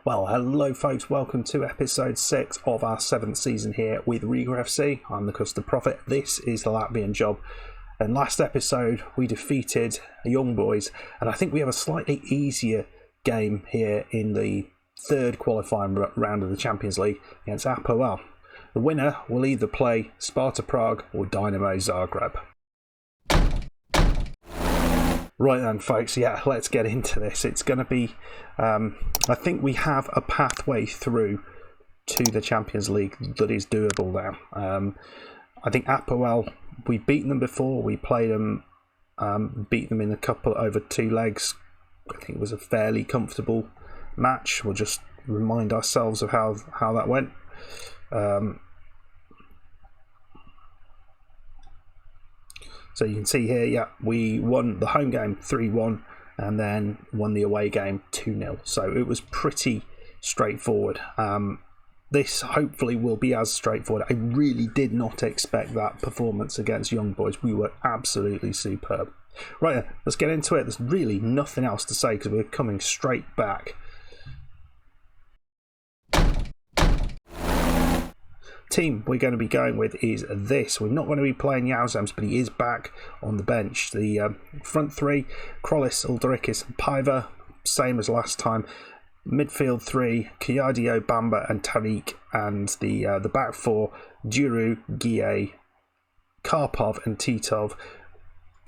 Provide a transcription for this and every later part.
Well, hello folks, welcome to episode 6 of our 7th season here with Riga FC. I'm the Custard Prophet, this is the Latvian job. And last episode we defeated Young Boys, and I think we have a slightly easier game here in the third qualifying round of the Champions League against APOEL. The winner will either play Sparta Prague or Dynamo Zagreb. Right then folks, let's get into this. It's going to be, I think we have a pathway through to the Champions League that is doable now. I think APOEL, we've beaten them before, we played them, beat them in a couple over 2 legs. I think it was a fairly comfortable match. We'll just remind ourselves of how that went. So you can see here, we won the home game 3-1 and then won the away game 2-0. So it was pretty straightforward. This hopefully will be as straightforward. I really did not expect that performance against Young Boys. We were absolutely superb. Right then, let's get into it. There's really nothing else to say because we're coming straight back. Team we're going to be going with is this. We're not going to be playing Yauzams, but he is back on the bench. The front three, Krollis, Uldrikis and Paiva, same as last time. Midfield three, Kiyadio, Bamba and Tariq, and the back four, Duru, Gie, Karpov and Titov.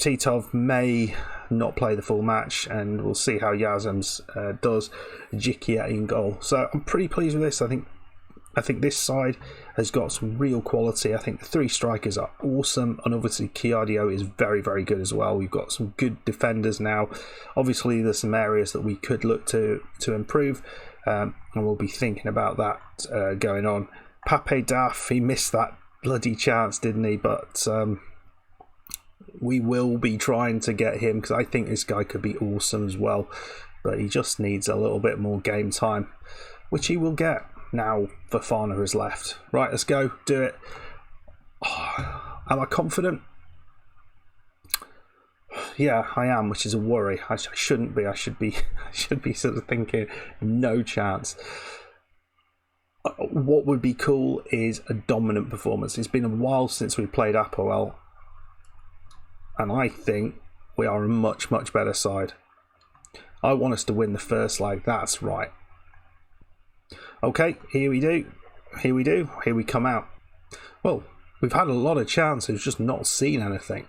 Titov may not play the full match, and we'll see how Yauzams does. Jikia in goal. So I'm pretty pleased with this. I think this side has got some real quality. I think the 3 strikers are awesome, and obviously Kiyadio is very, very good as well. We've got some good defenders now. Obviously, there's some areas that we could look to improve, and we'll be thinking about that going on. Pape Daff, he missed that bloody chance, didn't he? But we will be trying to get him because I think this guy could be awesome as well. But he just needs a little bit more game time, which he will get. Now Fofana has left. Right, let's go. Do it. Oh, am I confident? Yeah, I am, which is a worry. I shouldn't be. I should be sort of thinking no chance. What would be cool is a dominant performance. It's been a while since we played APOEL, and I think we are a much, much better side. I want us to win the first leg. That's right. Okay, here we do. Here we come out. Well, we've had a lot of chances, just not seen anything.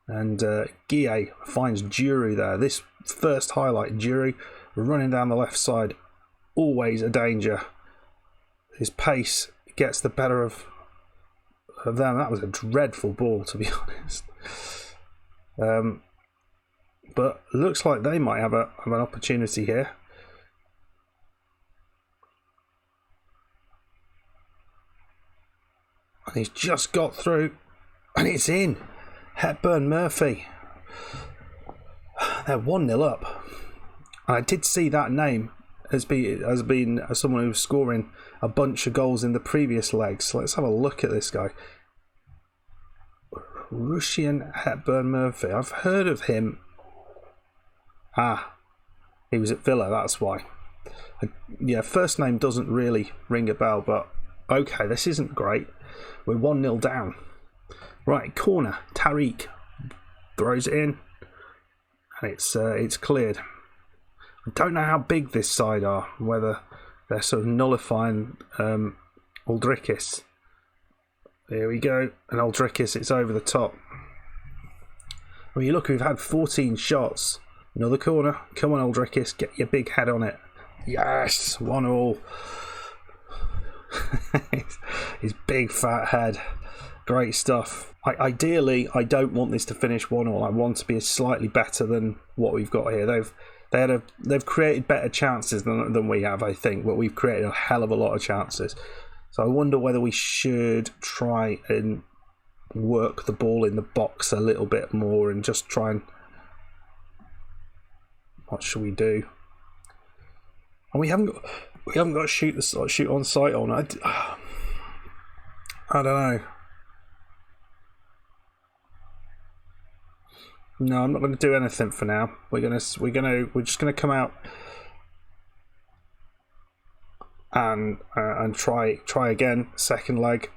And Gie finds Duru there. This first highlight, Duru running down the left side, always a danger. His pace gets the better of them. That was a dreadful ball, to be honest. But looks like they might have an opportunity here. And he's just got through, and it's in. Hepburn Murphy. They're 1-0 up. And I did see that name has been someone who was scoring a bunch of goals in the previous legs. So let's have a look at this guy. Russian Hepburn Murphy. I've heard of him. He was at Villa, that's why. First name doesn't really ring a bell, but okay, this isn't great. We're 1-0 down. Right, corner. Tariq throws it in, and it's cleared. I don't know how big this side are, whether they're sort of nullifying Uldrikis. Here we go, and Uldrikis, it's over the top. When you look, we've had 14 shots. Another corner. Come on, Uldrikis, get your big head on it. Yes, 1-1. His big fat head. Great stuff. Ideally, I don't want this to finish 1-1. I want to be slightly better than what we've got here. They've created better chances than we have, I think, but we've created a hell of a lot of chances. So I wonder whether we should try and work the ball in the box a little bit more and just try and... What should we do? And we haven't got to shoot on sight on. I don't know. No, I'm not going to do anything for now. We're just going to come out and try again. Second leg,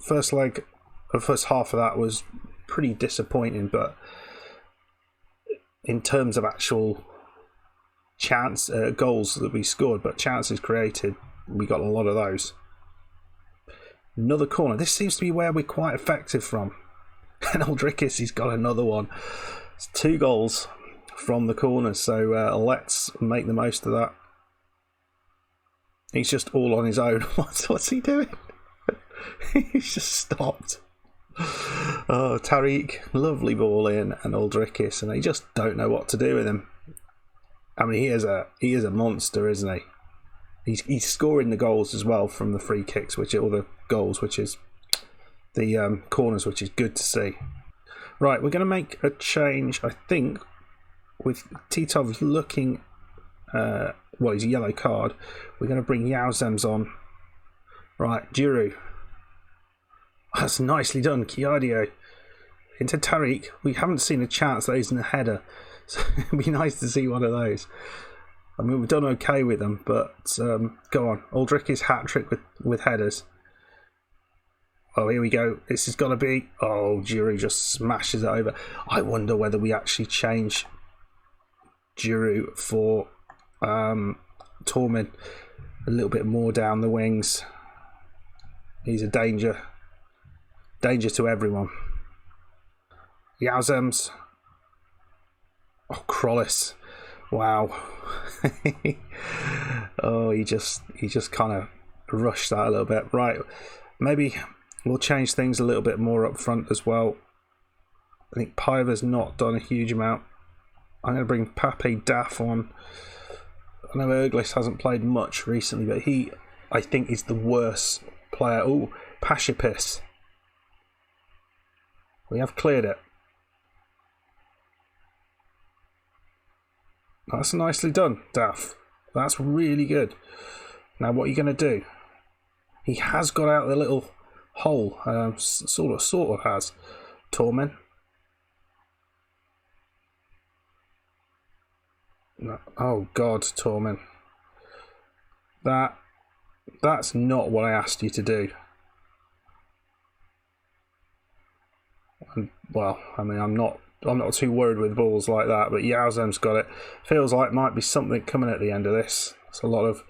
first half of that was pretty disappointing, but in terms of actual chance goals that we scored, but chances created, we got a lot of those. Another corner. This seems to be where we're quite effective from. And Uldrikis, he's got another one. It's 2 goals from the corners, so let's make the most of that. He's just all on his own. What's he doing? He's just stopped. Oh, Tariq, lovely ball in, and Uldrikis, and they just don't know what to do with him. I mean, he is a monster, isn't he? He's scoring the goals as well from the free kicks, which is the corners, which is good to see. Right, we're going to make a change, I think, with Titov looking. He's a yellow card. We're going to bring Yaozems on. Right, Giroud. That's nicely done, Kiadio. Into Tariq. We haven't seen a chance that isn't a header. So it'd be nice to see one of those. I mean, we've done okay with them, but go on. Uldrik's hat-trick with headers. Oh, here we go. This has got to be... Oh, Giroud just smashes it over. I wonder whether we actually change Giroud for Tormin a little bit more down the wings. He's a danger to everyone. Yaozems. Oh, Krollis. Wow. Oh, he just kind of rushed that a little bit. Right, maybe we'll change things a little bit more up front as well. I think Paiva's not done a huge amount. I'm going to bring Pape Daff on. I know Erglis hasn't played much recently, but he, I think, is the worst player. Oh, Pashipis. We have cleared it. That's nicely done, Daff. That's really good. Now, what are you going to do? He has got out the little hole. Sort of has. Tormin. No. Oh God, Tormin. That's not what I asked you to do. Well, I mean, I'm not too worried with balls like that, but Yaozem's got it. Feels like might be something coming at the end of this. It's a lot of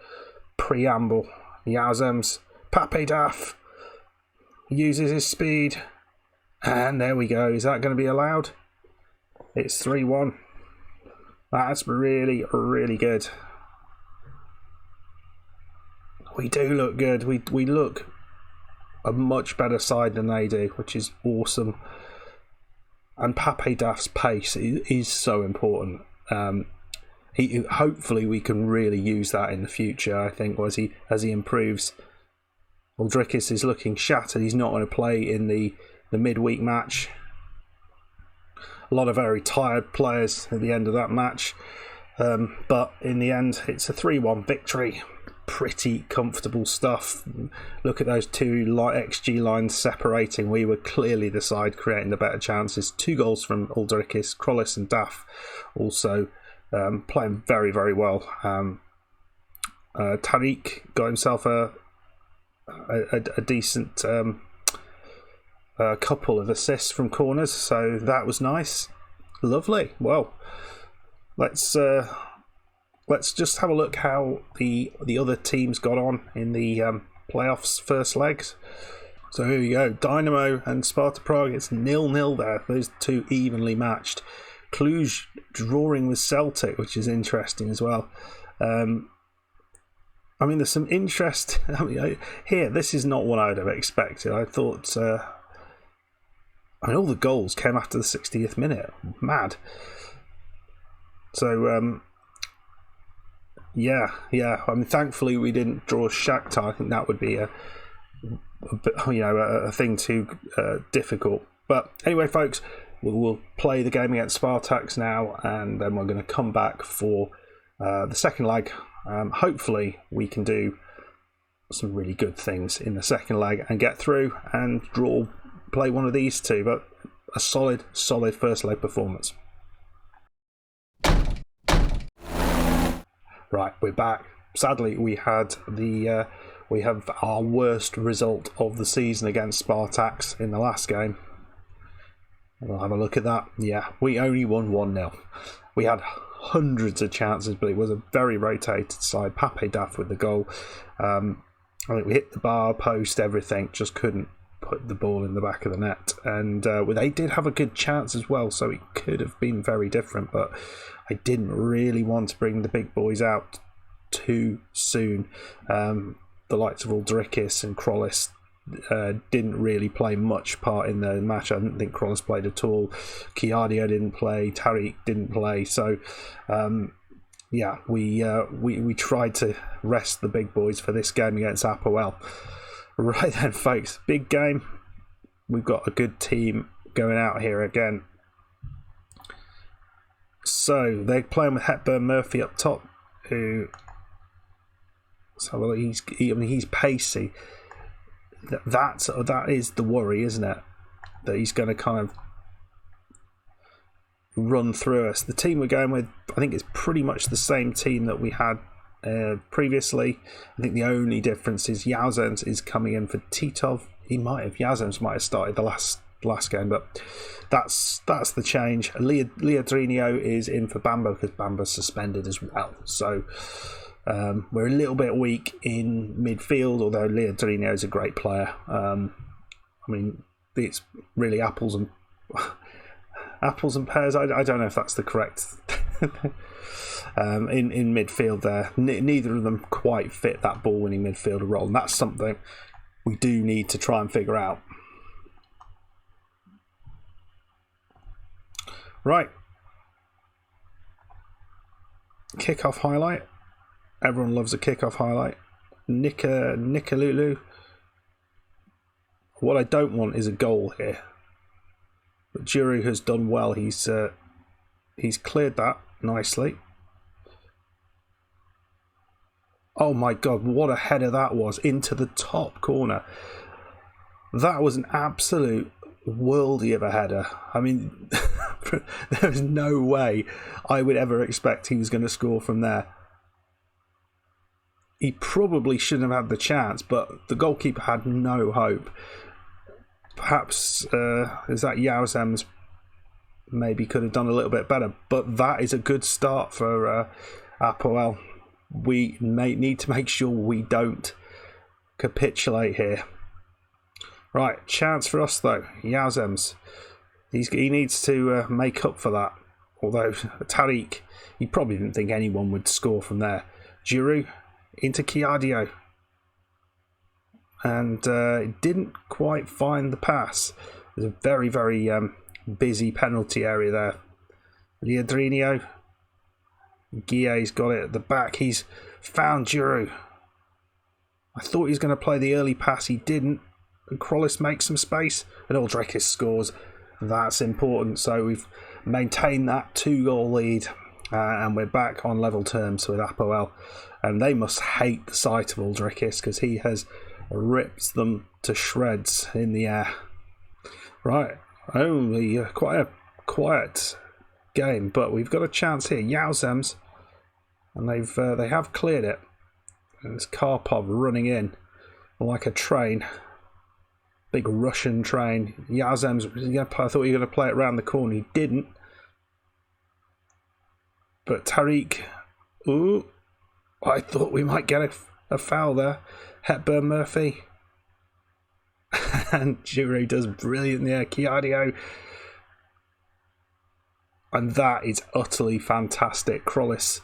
preamble. Yaozem's Pape Daff uses his speed, and there we go. Is that going to be allowed? It's 3-1. That's really, really good. We do look good. We look a much better side than they do, which is awesome. And Pape Daff's pace is so important. Hopefully we can really use that in the future, I think, as he improves. Uldrikis is looking shattered. He's not going to play in the midweek match. A lot of very tired players at the end of that match. But in the end, it's a 3-1 victory. Pretty comfortable stuff. Look at those two XG lines separating. We were clearly the side creating the better chances. 2 goals from Uldrikis, Krollis and Daff also playing very, very well. Tariq got himself a decent couple of assists from corners, so that was nice. Lovely. Well, let's just have a look how the other teams got on in the playoffs first legs. So here we go. Dynamo and Sparta Prague. It's 0-0 there. Those two evenly matched. Cluj drawing with Celtic, which is interesting as well. I mean, there's some interest here. This is not what I would have expected. I thought. All the goals came after the 60th minute. Mad. So. Yeah. I mean, thankfully we didn't draw Shakhtar. I think that would be a thing too difficult. But anyway, folks, we'll play the game against Spartaks now, and then we're going to come back for the second leg. Hopefully, we can do some really good things in the second leg and get through and play one of these two. But a solid first leg performance. Right, we're back. sadly, we have our worst result of the season against Spartaks in the last game. We'll have a look at that. Yeah, we only won 1-0. We had hundreds of chances, but it was a very rotated side. Pape Daff with the goal. I think we hit the bar, post, everything, just couldn't put the ball in the back of the net. And they did have a good chance as well, so it could have been very different, but I didn't really want to bring the big boys out too soon. The likes of Uldrikis and Krollis didn't really play much part in the match. I didn't think Krollis played at all. Kiadio didn't play. Tariq didn't play. So, we tried to rest the big boys for this game against APOEL. Right then, folks, big game. We've got a good team going out here again. So they're playing with Hepburn Murphy up top, who. So he's pacey. That is the worry, isn't it? That he's going to kind of run through us. The team we're going with, I think, is pretty much the same team that we had previously. I think the only difference is Yazems is coming in for Titov. Yazems might have started the last game, but that's the change. Leodrinho is in for Bamba because Bamba's suspended as well. So. We're a little bit weak in midfield, although Leodrinho is a great player. It's really apples and pears. I don't know if that's the correct in midfield there. Neither of them quite fit that ball-winning midfielder role, and that's something we do need to try and figure out. Right. Kick-off highlight. Everyone loves a kick-off highlight. Nikolulu. What I don't want is a goal here. But Giroud has done well. He's cleared that nicely. Oh my God, what a header that was into the top corner. That was an absolute worldie of a header. I mean, there was no way I would ever expect he was going to score from there. He probably shouldn't have had the chance, but the goalkeeper had no hope. Perhaps is that Yazems maybe could have done a little bit better, but that is a good start for APOEL. We need to make sure we don't capitulate here. Right, chance for us though. Yazems, he needs to make up for that. Although Tariq, he probably didn't think anyone would score from there. Giroud into Kiadio, and didn't quite find the pass. There's a very, very busy penalty area there. Leodrinho, Guille's got it at the back. He's found Giroud. I thought he was going to play the early pass. He didn't. And Krollis makes some space, and Uldrikis scores. That's important. So we've maintained that 2-goal lead, and we're back on level terms with APOEL. And they must hate the sight of Uldrikis because he has ripped them to shreds in the air. Right, only quite a quiet game, but we've got a chance here. Yazems, and they have cleared it. And it's Karpov running in like a train, big Russian train. Yazems, I thought he was going to play it round the corner. He didn't. But Tariq, ooh. I thought we might get a foul there. Hepburn Murphy. And Giroud does brilliant there. Kiadio. And that is utterly fantastic. Krollis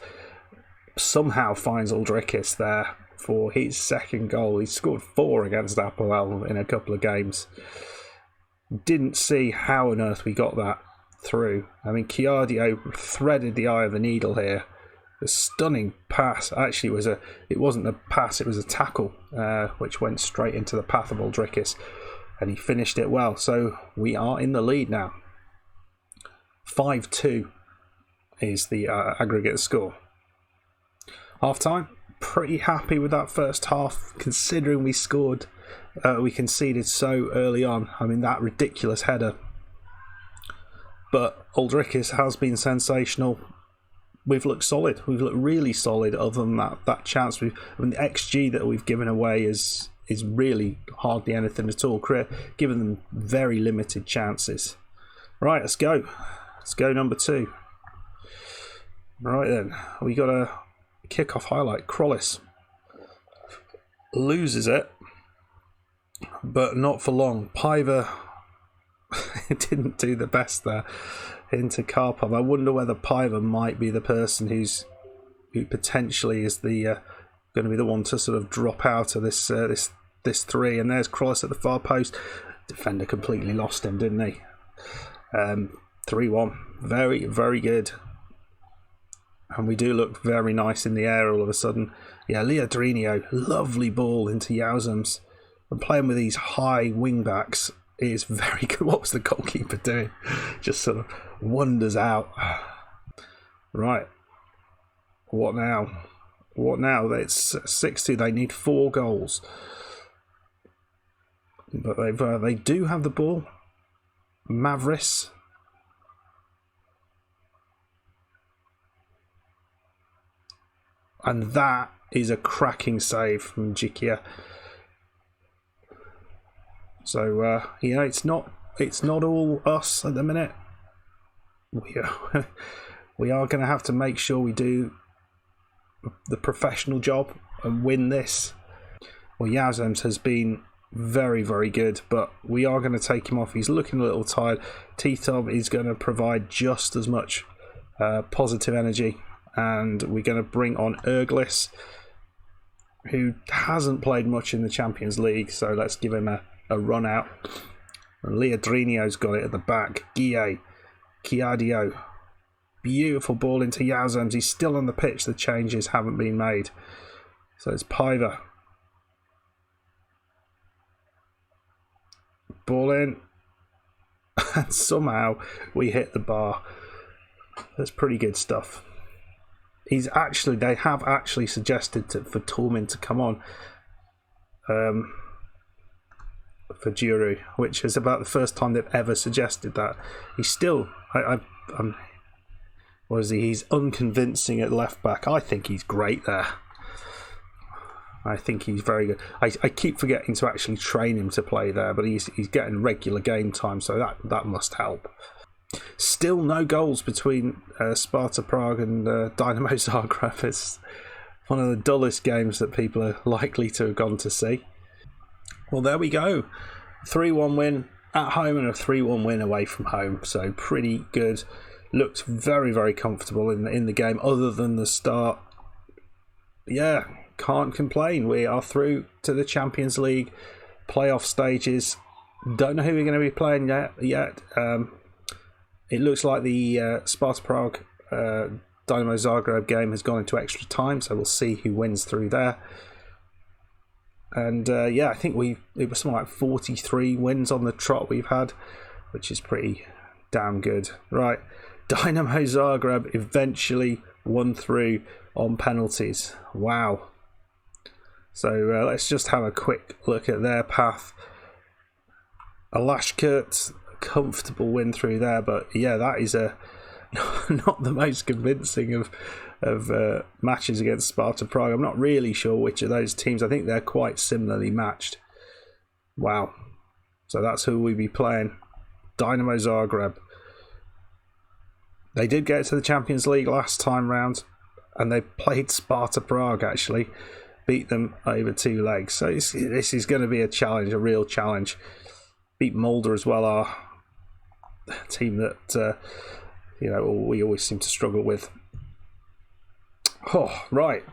somehow finds Uldrikis there for his second goal. He scored 4 against APOEL in a couple of games. Didn't see how on earth we got that through. I mean, Kiadio threaded the eye of the needle here. A stunning pass. Actually, it wasn't a pass, it was a tackle, which went straight into the path of Uldrikis, and he finished it well. So we are in the lead now. 5-2 is the aggregate score. Half time. Pretty happy with that first half, considering we conceded so early on. I mean, that ridiculous header. But Uldrikis has been sensational. we've looked solid. We've looked really solid. Other than that chance, the XG that we've given away is really hardly anything at all. Given them very limited chances. Right, let's go. Let's go number 2. Right then, we got a kick-off highlight. Krollis loses it, but not for long. Piver didn't do the best there into Karpov. I wonder whether Piver might be the person who potentially is the going to be the one to sort of drop out of this 3. And there's Krollis at the far post. Defender completely lost him, didn't he? 3-1. Very, very good. And we do look very nice in the air all of a sudden. Yeah, Leodrinho, lovely ball into Yauzams. And playing with these high wing backs is very good. What was the goalkeeper doing? Just sort of wanders out. Right. What now? What now? It's 6-2. They need 4 goals. But they do have the ball. Mavris. And that is a cracking save from Jikia. So it's not all us at the minute. We are going to have to make sure we do the professional job and win this. Well, Yauzams has been very, very good, but we are going to take him off. He's looking a little tired. Titov is going to provide just as much positive energy, and we're going to bring on Erglis, who hasn't played much in the Champions League, so let's give him a run out. And Leodrinho's got it at the back. Chiadio. Beautiful ball into Yauzams. He's still on the pitch. The changes haven't been made. So it's Piver. Ball in. And somehow we hit the bar. That's pretty good stuff. They have actually suggested for Tormin to come on for Juru, which is about the first time they've ever suggested that. He's still, what is he? He's unconvincing at left back. I think he's great there. I think he's very good. I keep forgetting to actually train him to play there, but he's getting regular game time, so that must help. Still no goals between Sparta Prague and Dynamo Zagreb. It's one of the dullest games that people are likely to have gone to see. Well, there we go. 3-1 win at home and a 3-1 win away from home. So pretty good. Looked very, very comfortable in the game other than the start. Yeah, can't complain. We are through to the Champions League playoff stages. Don't know who we're going to be playing yet. It looks like the Sparta Prague Dynamo Zagreb game has gone into extra time, so we'll see who wins through there. And I think it was something like 43 wins on the trot we've had, which is pretty damn good. Right, Dynamo Zagreb eventually won through on penalties. Wow. So let's just have a quick look at their path. Alashkert, comfortable win through there, but yeah, that is not the most convincing of matches against Sparta Prague. I'm not really sure which of those teams. I think they're quite similarly matched. Wow. So that's who we'll be playing. Dynamo Zagreb. They did get to the Champions League last time round, and they played Sparta Prague actually, beat them over 2 legs. So this is going to be a challenge, a real challenge. Beat Mulder as well, our team that we always seem to struggle with. Oh, right.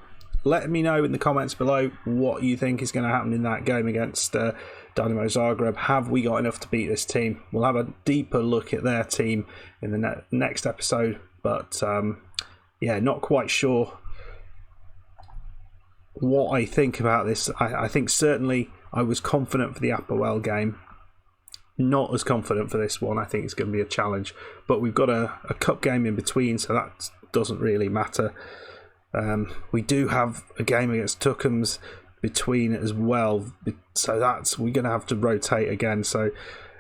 Let me know in the comments below what you think is going to happen in that game against Dynamo Zagreb. Have we got enough to beat this team? We'll have a deeper look at their team in the next episode, but not quite sure what I think about this. I think certainly I was confident for the APOEL game. Not as confident for this one. I think it's going to be a challenge, but we've got a cup game in between, so that doesn't really matter. We do have a game against Tukums between as well, so we're going to have to rotate again. So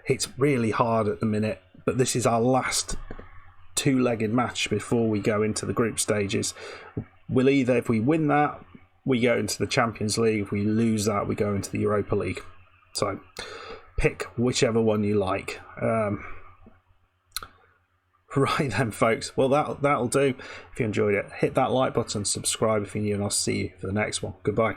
it's really hard at the minute, but this is our last two-legged match before we go into the group stages. We'll either, if we win that, we go into the Champions League. If we lose that, we go into the Europa League. So pick whichever one you like. Right then, folks. Well, that'll do. If you enjoyed it, hit that like button, subscribe if you're new, and I'll see you for the next one. Goodbye.